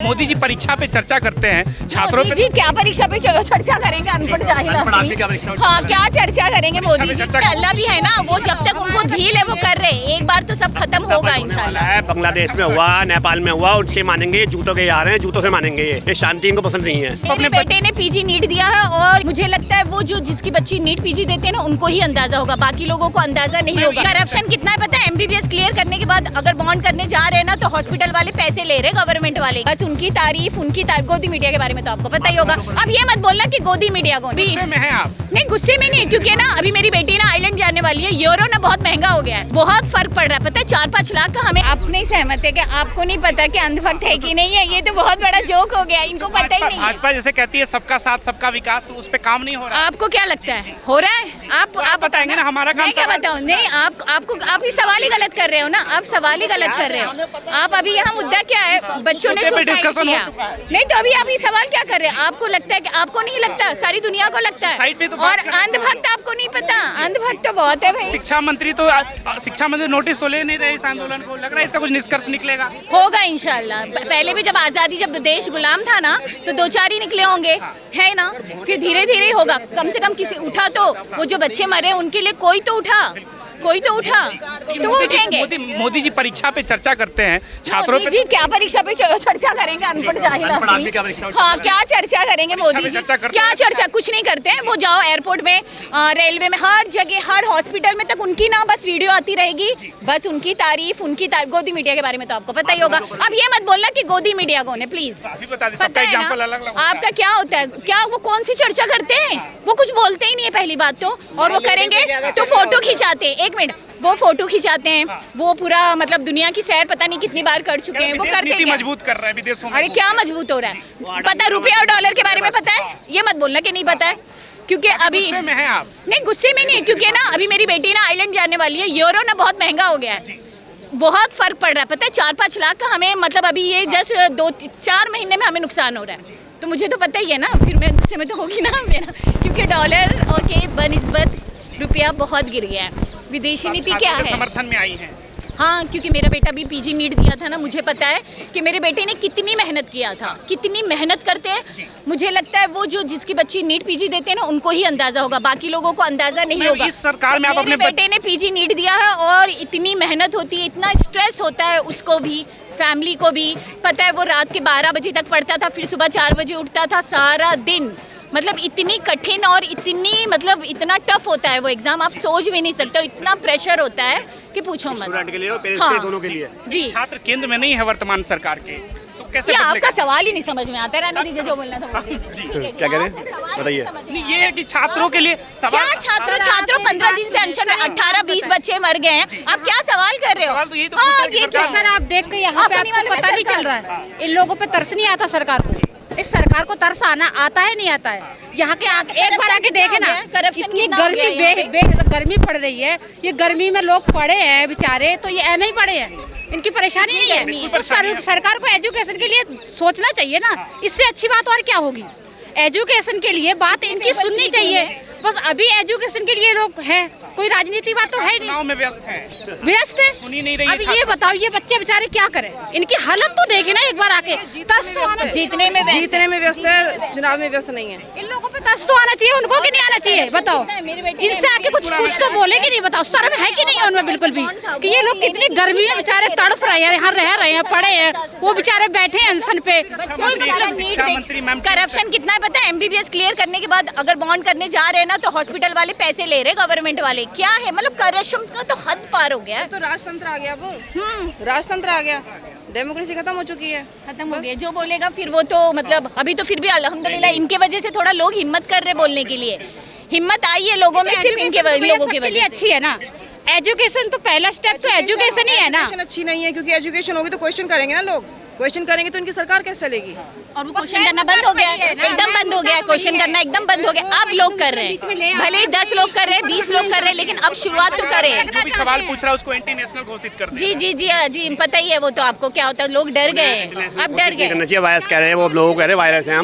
मोदी जी परीक्षा पे चर्चा करते हैं छात्रों पे। जी क्या परीक्षा पे चर्चा करेंगे? अनपढ़ जाहिल आदमी। हाँ क्या चर्चा करेंगे मोदी जी? अल्लाह भी है ना, वो जब तक उनको ढील है वो कर रहे हैं। एक बार तो सब खत्म होगा इंशाल्लाह। बांग्लादेश में हुआ, नेपाल में हुआ, उनसे मानेंगे। जूतों के आ रहे हैं, जूतों से मानेंगे। ये शांति इनको पसंद नहीं है। अपने बेटे ने पीजी नीट दिया है और मुझे लगता है वो जो जिसकी बच्ची नीट पीजी देते हैं ना उनको ही अंदाजा होगा, बाकी लोगों को अंदाजा नहीं होगा। करप्शन कितना है पता है? MBBS क्लियर करने के बाद अगर बॉन्ड करने जा रहे हैं ना तो हॉस्पिटल वाले पैसे ले रहे गवर्नमेंट वाले। बस उनकी तारीफ गोदी मीडिया के बारे में तो आपको पता ही होगा। अब ये मत बोलना कि गोदी मीडिया को गुस्से में हैं आप? नहीं गुस्से में नहीं, क्योंकि ना अभी मेरी बेटी ना आइलैंड जाने वाली है। यूरो ना बहुत महंगा हो गया है, बहुत फर्क पड़ रहा है पता है। 4-5 लाख का हमें आप नहीं सहमत है कि आपको नहीं पता कि अंधभक्त है कि नहीं है? ये तो बहुत बड़ा जोक हो गया, इनको पता ही नहीं है। भाजपा जैसे कहती है सबका साथ सबका विकास, तो उस पे काम नहीं हो रहा। आपको क्या लगता है हो रहा है? आप बताएंगे ना, हमारा काम। मैं क्या बताऊं? नहीं आप ही सवाल ही गलत कर रहे हो ना, आप सवाल ही गलत कर रहे हो। आप अभी यहाँ मुद्दा क्या है? बच्चों ने डिस्कशन किया। हो चुका है। नहीं तो अभी आप ये सवाल क्या कर रहे हैं? आपको लगता है कि आपको नहीं लगता? सारी दुनिया को लगता है। तो और अंधभक्त आपको नहीं पता? अंधभक्त तो बहुत है भाई। शिक्षा मंत्री नोटिस तो ले नहीं रहे इस आंदोलन को। लग रहा है इसका कुछ निष्कर्ष निकलेगा। होगा इंशाल्लाह। पहले भी जब आजादी, जब देश गुलाम था ना तो 2-4 ही निकले होंगे, है ना? फिर धीरे धीरे होगा। कम से कम किसी उठा तो, वो जो बच्चे मरे उनके लिए कोई तो उठा तो वो उठेंगे। मोदी जी परीक्षा पे चर्चा करते हैं छात्रों पे। जी क्या परीक्षा पे चर्चा करेंगे? अनपढ़ जाहिल आदमी। हाँ क्या चर्चा करेंगे मोदी जी? क्या चर्चा? कुछ नहीं करते हैं। वो जाओ एयरपोर्ट में, रेलवे में, हर जगह, हर हॉस्पिटल में तक उनकी ना बस वीडियो आती रहेगी। बस उनकी तारीफ गोदी मीडिया के बारे में तो आपको पता ही होगा। अब ये मत बोलना कि गोदी मीडिया कौन है, प्लीज। पता है ना आपका क्या होता है? क्या वो कौन सी चर्चा करते हैं? वो कुछ बोलते ही नहीं है पहली बात तो, और वो करेंगे तो फोटो खिंचाते हैं। एक मिनट, वो फोटो खिंचाते हैं, वो पूरा मतलब दुनिया की सैर पता नहीं कितनी बार कर चुके हैं। वो करते हैं मजबूत कर रहा है विदेशों में। अरे क्या मजबूत हो रहा है? पता है रुपया और डॉलर के बारे में पता है? ये मत बोलना कि नहीं पता है, क्योंकि अभी गुस्से में हैं आप? नहीं गुस्से में नहीं, क्योंकि ना अभी मेरी बेटी ना आइलैंड जाने वाली है। यूरो ना बहुत महंगा हो गया है, बहुत फर्क पड़ रहा है पता है। 4-5 लाख का हमें मतलब अभी ये जस्ट 2-4 महीने में हमें नुकसान हो रहा है। तो मुझे तो पता ही है ना, फिर मैं गुस्से में तो होगी ना मेरा, क्योंकि डॉलर और के बनिस्बत रुपया बहुत गिर गया है। विदेशी नीति क्या है? समर्थन में आई है। हाँ क्योंकि मेरा बेटा भी पीजी नीट दिया था ना, मुझे पता है कि मेरे बेटे ने कितनी मेहनत किया था, कितनी मेहनत करते हैं। मुझे लगता है वो जो जिसकी बच्ची नीट पीजी देते हैं ना उनको ही अंदाजा होगा, बाकी लोगों को अंदाजा नहीं होगा। इस सरकार में आप अपने बेटे ने पीजी नीट दिया है और इतनी मेहनत होती है, इतना स्ट्रेस होता है उसको भी, फैमिली को भी। पता है वो रात के 12 बजे तक पढ़ता था, फिर सुबह 4 बजे उठता था, सारा दिन। मतलब इतनी कठिन और इतनी मतलब इतना टफ होता है वो एग्जाम, आप सोच भी नहीं सकते। इतना प्रेशर होता है कि पूछो मत। स्टूडेंट के लिए और पेरेंट्स हाँ, के दोनों के लिए। जी छात्र केंद्र में नहीं है वर्तमान सरकार के, तो कैसे ये आपका सवाल ही नहीं समझ में आता। रहने दीजिए, जो बोलना था बोलिए। क्या कह रहे हैं बताइए? ये है कि छात्रों के लिए क्या छात्रों 15 दिन से अनशन में 18-20 बच्चे मर गए हैं, आप क्या सवाल कर रहे हो? सवाल तो यही तो पूछा है कि सरकार- सर आप देख के यहाँ पे आपको पता नहीं चल रहा है, इन लोगों पे तरस नहीं आता सरकार को। इस सरकार को तरस आता है नहीं आता है? यहाँ के एक बार आके देखे ना, इतनी गर्मी पड़ रही है। ये गर्मी में लोग पड़े हैं बेचारे, तो ये ऐसे ही पड़े हैं, इनकी परेशानी नहीं है। तो सरकार को एजुकेशन के लिए सोचना चाहिए ना, इससे अच्छी बात और क्या होगी? एजुकेशन के लिए बात इनकी सुननी चाहिए। बस अभी एजुकेशन के लिए लोग हैं, कोई राजनीति बात तो है नहीं। चुनाव में व्यस्त है, सुनी नहीं रही। अब ये बताओ, ये बच्चे बेचारे क्या करें? इनकी हालत तो देखे ना एक बार आके। तस तो आना, जीतने में व्यस्त है, चुनाव में व्यस्त नहीं है। इन लोगों पे तस तो आना चाहिए, उनको कि नहीं आना चाहिए? बताओ, इनसे आके कुछ तो बोले कि नहीं? बताओ, शर्म है कि नहीं उनमें बिल्कुल भी? कि ये लोग कितनी गर्मी में बेचारे तड़फ रहे हैं, यहाँ रह रहे हैं, पड़े हैं, वो बेचारे बैठे हैं अनशन पे। करप्शन कितना है पता है? MBBS क्लियर करने के बाद अगर बॉन्ड करने जा रहे हैं ना तो हॉस्पिटल वाले पैसे ले रहे गवर्नमेंट वाले। क्या है मतलब करप्शन का तो हद पार हो गया है। तो राजतंत्र आ गया, अब राजतंत्र आ गया, डेमोक्रेसी खत्म हो चुकी है, खत्म हो गया। जो बोलेगा फिर वो तो मतलब अभी तो फिर भी अल्हम्दुलिल्लाह इनके वजह से थोड़ा लोग हिम्मत कर रहे बोलने के लिए। हिम्मत आई है लोगों में सिर्फ इनके लोगों की वजह से। अच्छी है ना एजुकेशन, तो पहला स्टेप तो एजुकेशन ही है ना। अच्छी नहीं है, क्योंकि एजुकेशन होगी तो क्वेश्चन करेंगे ना लोग, क्वेश्चन करेंगे तो उनकी सरकार कैसे चलेगी? और वो क्वेश्चन करना बंद हो गया, एकदम बंद हो गया। क्वेश्चन करना एकदम बंद हो गया। अब लोग कर रहे हैं, भले ही 10 लोग कर रहे हैं, 20 लोग कर रहे हैं, लेकिन अब शुरुआत तो करें। जो भी सवाल पूछ रहा है उसको एंटी नेशनल घोषित कर दें। जी पता ही है वो तो आपको क्या होता है। लोग डर गए, अब डर गए। करना चाहिए। वायरस कह रहे हैं वो लोग, कह रहे हैं वायरस है,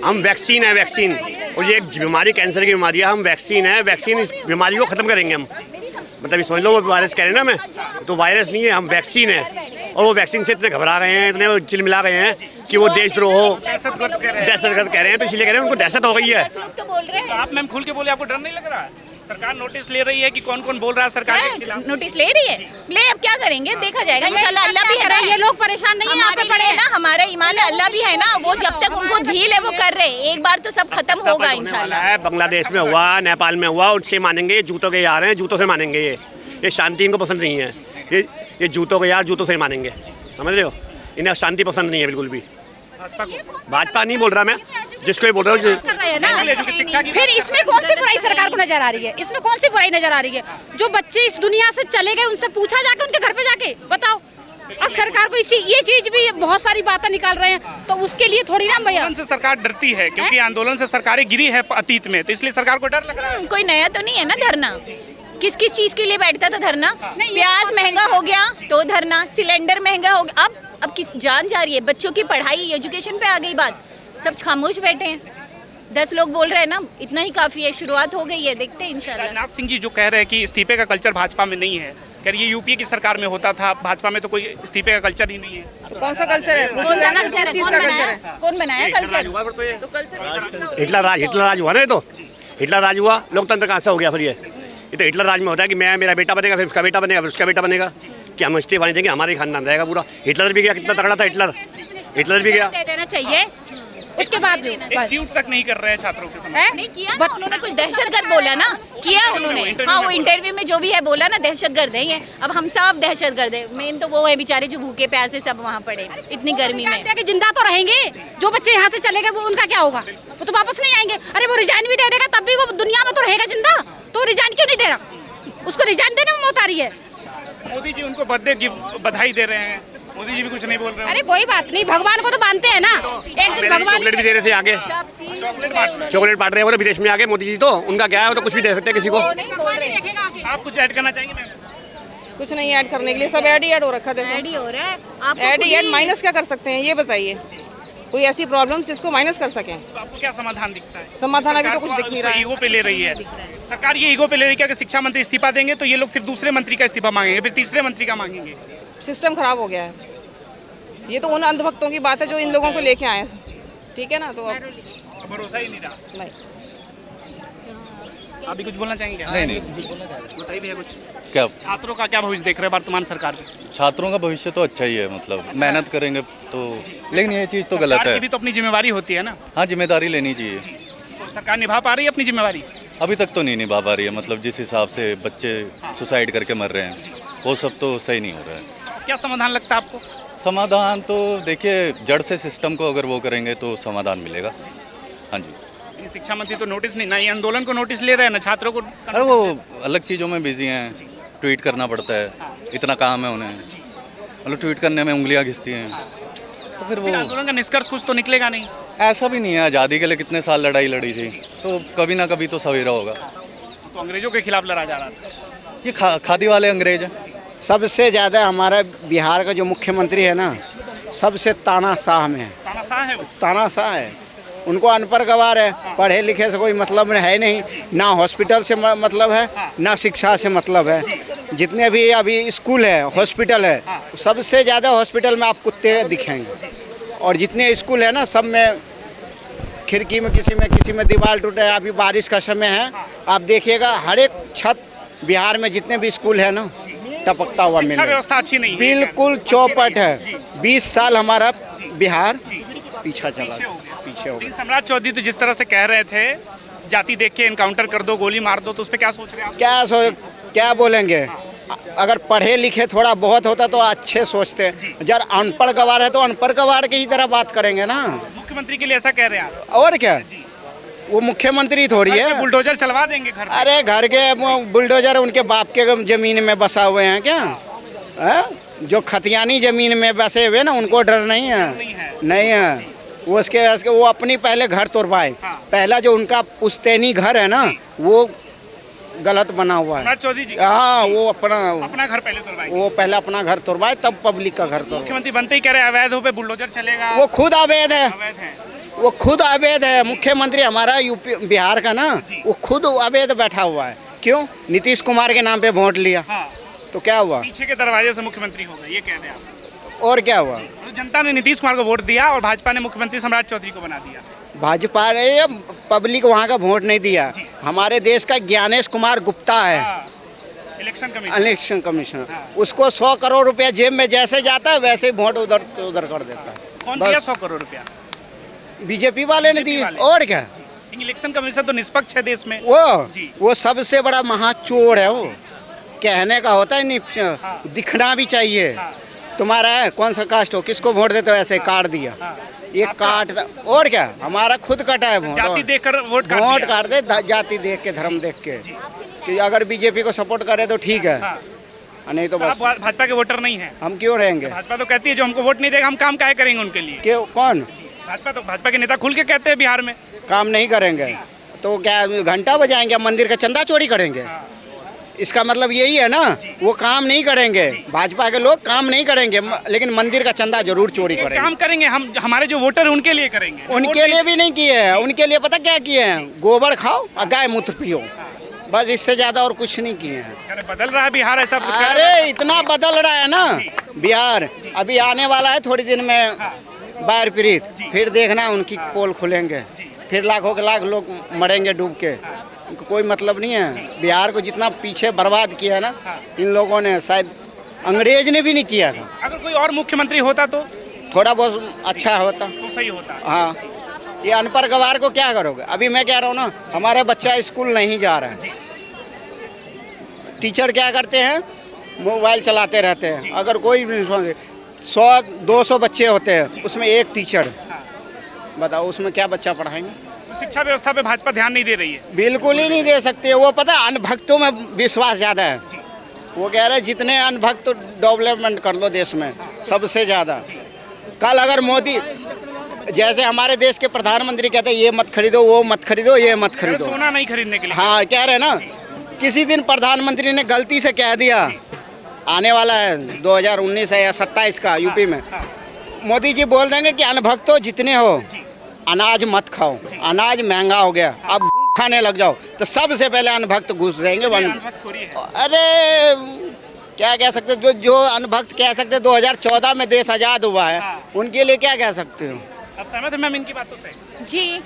हम वैक्सीन है, वैक्सीन। और ये एक बीमारी कैंसर की बीमारी है, हम वैक्सीन है, वैक्सीन इस बीमारी को खत्म करेंगे हम। मतलब समझ लो वो वायरस कह रहे हैं ना, मैं तो वायरस नहीं है, हम वैक्सीन है। और वो वैक्सीन से इतने घबरा गए हैं, इतने चिलमिला गए हैं कि वो देशद्रोह हो, दहशतगर्द कह रहे हैं। दहशतगर्द कह रहे हैं, तो इसलिए कह रहे हैं उनको दहशत हो गई है। लोग तो बोल रहे तो हैं आप मैम खुल के बोले, आपको डर नहीं लग रहा है? सरकार नोटिस ले रही है कि कौन कौन बोल रहा है सरकार के खिलाफ। नोटिस ले रही है, ले अब क्या करेंगे, देखा जाएगा इंशाल्लाह। अल्लाह भी है ना, ये लोग परेशान नहीं है यहाँ पे पड़े है ना, हमारा ईमान है, अल्लाह भी है ना, वो जब तक उनको ढील है वो कर रहे हैं, एक बार तो सब खत्म होगा इंशाल्लाह। है बांग्लादेश में हुआ, नेपाल में हुआ, उनसे मानेंगे, जूतों के यार हैं, जूतों से मानेंगे। ये शांति इनको पसंद नहीं है, ये जूतों के यार जूतों से मानेंगे, समझ रहे हो? इन्हें शांति पसंद नहीं है बिल्कुल भी। भाजपा नहीं बोल रहा मैं, जिसको ही बोल रहा हूँ। कर रहे हैं ना, फिर इसमें कौन सी बुराई सरकार को नजर आ रही है? इसमें कौन सी बुराई नजर आ रही है? जो बच्चे इस दुनिया से चले गए उनसे पूछा जाके, उनके घर पे जाके बताओ। अब सरकार को ये चीज भी बहुत सारी बातें निकाल रहे हैं, तो उसके लिए थोड़ी ना भैया। आंदोलन से सरकार डरती है, क्योंकि आंदोलन से सरकारें गिरी है अतीत में, तो इसलिए सरकार को डर लग रहा है। कोई नया तो नहीं है ना धरना। किस किस चीज के लिए बैठता था धरना? प्याज महंगा हो गया तो धरना, सिलेंडर महंगा हो गया, अब किस जान जा रही है, बच्चों की पढ़ाई एजुकेशन पे आ गई बात, सब खामोश बैठे हैं। 10 लोग बोल रहे हैं ना, इतना ही काफी है, शुरुआत हो गई है, देखते हैं इंशाल्लाह। राजनाथ सिंह जी जो कह रहे हैं कि इस्तीफे का कल्चर भाजपा में नहीं है, कह रही ये यूपीए की सरकार में होता था, भाजपा में तो कोई इस्तीफे का कल्चर ही नहीं है। तो कौन सा कल्चर है? पूछो ना, किस चीज का कल्चर है? कौन बनाया कल्चर? तो कल्चर हिटलर राज हुआ ना, ये तो हिटलर राज हुआ, लोकतंत्र कहाँ से हो गया फिर? ये तो हिटलर राज में होता है कि मैं, मेरा बेटा बनेगा, फिर उसका बेटा बनेगा, फिर उसका बेटा बनेगा, कि हम इस्तीफा नहीं देंगे, हमारे खानदान रहेगा पूरा। हिटलर भी गया, कितना तगड़ा था हिटलर भी गया। दे देना चाहिए, उसके बाद एक ट्वीट तक नहीं कर रहे हैं छात्रों के समझ। नहीं किया ना, उन्होंने कुछ दहशतगर्द बोला ना, किया उन्होंने। हाँ, वो इंटरव्यू में जो भी है बोला ना, दहशतगर्द है ये। अब हम सब दहशतगर्द है, मेन तो वो है बेचारे जो भूखे प्यासे सब वहाँ पड़े इतनी गर्मी में। कि जिंदा तो रहेंगे, जो बच्चे यहाँ से चले गए वो उनका क्या होगा? वो तो वापस नहीं आएंगे। अरे वो रिजाइन भी दे देगा तब भी वो दुनिया में तो रहेगा जिंदा, तो रिजाइन क्यों नहीं दे रहा? उसको रिजाइन देने में मौत आ रही है। मोदी जी उनको बर्थडे की बधाई दे रहे हैं, मोदी जी भी कुछ नहीं बोल रहे हैं। अरे कोई बात नहीं, भगवान को तो मानते हैं ना, एक दिन भगवान चॉकलेट भी दे रहे थे आगे, चॉकलेट बांट रहे हैं विदेश में आगे मोदी जी, तो उनका क्या है, वो तो कुछ भी दे सकते हैं किसी को। आप कुछ ऐड करना चाहेंगे मैम? कुछ नहीं ऐड करने के लिए, सब ऐड ही ऐड हो रखा है। ऐड ही हो रहा है, ऐड ही ऐड, माइनस क्या कर सकते हैं ये बताइए? कोई ऐसी प्रॉब्लम जिसको माइनस कर सकें? तो आपको क्या समाधान दिखता है? समाधान अभी तो कुछ दिख नहीं रहा है। ईगो पे ले रही है सरकार, ये ईगो पे ले रही है कि शिक्षा मंत्री इस्तीफा देंगे तो ये लोग फिर दूसरे मंत्री का इस्तीफा मांगेंगे, फिर तीसरे मंत्री का मांगेंगे। सिस्टम खराब हो गया है। ये तो उन अंधभक्तों की बात है जो इन लोगों को लेके आए हैं, ठीक है ना? तो अब भरोसा ही नहीं रहा। नहीं। आप भी कुछ बोलना चाहेंगे? नहीं बताइए भैया कुछ। क्या छात्रों का क्या भविष्य देख रहे हैं वर्तमान सरकार में? छात्रों का भविष्य तो अच्छा ही है, मतलब मेहनत करेंगे तो, लेकिन ये चीज़ तो गलत सरकार है। की भी तो अपनी जिम्मेवारी होती है ना। हाँ, जिम्मेदारी लेनी चाहिए। तो सरकार निभा पा रही है अपनी जिम्मेवारी? अभी तक तो नहीं निभा पा रही है, मतलब जिस हिसाब से बच्चे सुसाइड करके मर रहे हैं वो सब तो सही नहीं हो रहा है। क्या समाधान लगता है आपको? समाधान तो देखिए, जड़ से सिस्टम को अगर वो करेंगे तो समाधान मिलेगा। हाँ जी। ये शिक्षा मंत्री तो नोटिस नहीं, ना ये आंदोलन को नोटिस ले रहे हैं, ना छात्रों को। अरे वो अलग चीज़ों में बिजी हैं, ट्वीट करना पड़ता है, इतना काम है उन्हें, मतलब ट्वीट करने में उंगलियां घिसती हैं, तो फिर वो आंदोलन का निष्कर्ष कुछ तो निकलेगा नहीं। ऐसा भी नहीं है, आज़ादी के लिए कितने साल लड़ाई लड़ी थी, तो कभी ना कभी तो सवेरा होगा। तो अंग्रेजों के खिलाफ लड़ा जा रहा था। ये खादी वाले अंग्रेज हैं। सबसे ज़्यादा हमारा बिहार का जो मुख्यमंत्री है ना, सबसे तानाशाह में है, तानाशाह है वो। तानाशाह है। उनको अनपढ़ गवार है, पढ़े लिखे से कोई मतलब है नहीं, ना हॉस्पिटल से मतलब है, ना शिक्षा से मतलब है। जितने भी अभी स्कूल है, हॉस्पिटल है, सबसे ज़्यादा हॉस्पिटल में आप कुत्ते दिखेंगे, और जितने स्कूल है ना, सब में खिड़की में किसी में दीवार टूटे है। अभी बारिश का समय है, आप देखिएगा हर एक छत बिहार में जितने भी स्कूल है ना, टपकता हुआ शिक्षा मिलेगा। व्यवस्था अच्छी नहीं है, बिल्कुल चौपट है। 20 साल हमारा बिहार पीछे चला, पीछे हो लेकिन सम्राट चौधरी तो जिस तरह से कह रहे थे, जाति देख के एनकाउंटर कर दो, गोली मार दो, तो उस पर क्या सोच रहे हैं आप? क्या बोलेंगे? अगर पढ़े लिखे थोड़ा बहुत होता तो अच्छे सोचते। जब अनपढ़ गवार है तो अनपढ़ गवार की ही तरह बात करेंगे ना। मुख्यमंत्री के लिए ऐसा कह रहे हैं आप? और क्या, वो मुख्यमंत्री थोड़ी है। बुलडोजर चलवा देंगे घर पे। अरे घर के बुलडोजर उनके बाप के जमीन में बसा हुए हैं क्या? जो खतियानी जमीन में बसे हुए ना, उनको डर नहीं है। नहीं है वो, उसके वो अपनी पहले घर तोड़वाए। पहला जो उनका पुश्तैनी घर है ना, वो गलत बना हुआ है। सम्राट चौधरी जी? हाँ, वो अपना घर पहले तोड़वाए। वो पहले अपना घर तोड़वाए, तब पब्लिक का घर तोड़वाए। मुख्यमंत्री बनते ही कह रहे हैं अवैध पे बुलडोजर चलेगा। वो खुद अवैध है, अवैध है। वो खुद अवैध है। मुख्यमंत्री हमारा यूपी बिहार का ना, वो खुद अवैध बैठा हुआ है। क्यों? नीतीश कुमार के नाम पे वोट लिया, हाँ। तो क्या हुआ? पीछे के दरवाजे से मुख्यमंत्री हो गए, ये कह रहे हैं आप? और क्या हुआ? तो जनता ने नीतीश कुमार को वोट दिया और भाजपा ने मुख्यमंत्री सम्राट चौधरी को बना दिया। भाजपा ने पब्लिक वहाँ का वोट नहीं दिया। हमारे देश का ज्ञानेश कुमार गुप्ता है, इलेक्शन कमिश्नर, उसको 100 करोड़ रुपया जेब में जैसे जाता है वैसे ही वोट उधर उधर कर देता है। कौन दिया 100 करोड़ रुपया? बीजेपी वाले ने दिए। और क्या? इलेक्शन कमीशन तो निष्पक्ष है देश में। वो सबसे बड़ा महाचोर है। वो कहने का होता है नहीं, दिखना भी चाहिए। तुम्हारा है कौन सा कास्ट हो, किसको वोट देते हो, ऐसे काट दिया। ये काट, और क्या, हमारा खुद कटा है वोट। जाति देखकर वोट काट दे, जाति देख के, धर्म देख के, कि अगर बीजेपी को सपोर्ट करे तो ठीक है, नहीं तो बस। भाजपा के वोटर नहीं है, हम क्यों रहेंगे? भाजपा तो कहती है जो हमको वोट नहीं देगा हम काम काहे करेंगे उनके लिए। क्यों? कौन? भाजपा के नेता खुल के कहते हैं बिहार में काम नहीं करेंगे तो क्या घंटा बजाएंगे, मंदिर का चंदा चोरी करेंगे? इसका मतलब यही है ना, वो काम नहीं करेंगे। भाजपा के लोग काम नहीं करेंगे, लेकिन मंदिर का चंदा जरूर चोरी करेंगे। काम करेंगे हम, हमारे जो वोटर है उनके लिए करेंगे। उनके लिए भी नहीं किए हैं। उनके लिए पता क्या किए हैं? गोबर खाओ और गाय मूत्र पियो, बस, इससे ज्यादा और कुछ नहीं किए हैं। बदल रहा है बिहार ऐसा? अरे इतना बदल रहा है ना बिहार, अभी आने वाला है थोड़ी दिन में बाढ़ पीड़ित, फिर देखना उनकी पोल खुलेंगे, फिर लाखों के लाख लोग मरेंगे डूब के। उनको कोई मतलब नहीं है। बिहार को जितना पीछे बर्बाद किया है ना इन लोगों ने, शायद अंग्रेज ने भी नहीं किया था। अगर कोई और मुख्यमंत्री होता तो थोड़ा बहुत अच्छा होता तो सही होता। हाँ, ये अनपढ़ गवार को क्या करोगे? अभी मैं कह रहा हूँ ना, हमारे बच्चा स्कूल नहीं जा रहा है, टीचर क्या करते हैं, मोबाइल चलाते रहते हैं। अगर कोई 100-200 बच्चे होते हैं, उसमें एक टीचर, बताओ उसमें क्या बच्चा पढ़ाएंगे? शिक्षा व्यवस्था पे भाजपा ध्यान नहीं दे रही है। बिल्कुल ही नहीं दे सकते। वो पता है, अनभक्तों में विश्वास ज़्यादा है। वो कह रहे हैं जितने अनभक्त डेवलपमेंट कर लो देश में, सबसे ज़्यादा। कल अगर मोदी जैसे हमारे देश के प्रधानमंत्री कहते हैं ये मत खरीदो, वो मत खरीदो, ये मत खरीदो, सोना नहीं खरीदने के लिए। हाँ, कह रहे हैं ना। किसी दिन प्रधानमंत्री ने गलती से कह दिया, आने वाला है 2019 या 27 का यूपी में, मोदी जी बोल देंगे कि अनभक्तों जितने हो अनाज मत खाओ, अनाज महंगा हो गया, अब खाने लग जाओ, तो सबसे पहले अनभक्त घुस जाएंगे। अरे क्या कह सकते, जो अनभक्त कह सकते 2014 में देश आज़ाद हुआ है, उनके लिए क्या कह सकते हो? अब सहमत है मैम इनकी बातों से? जी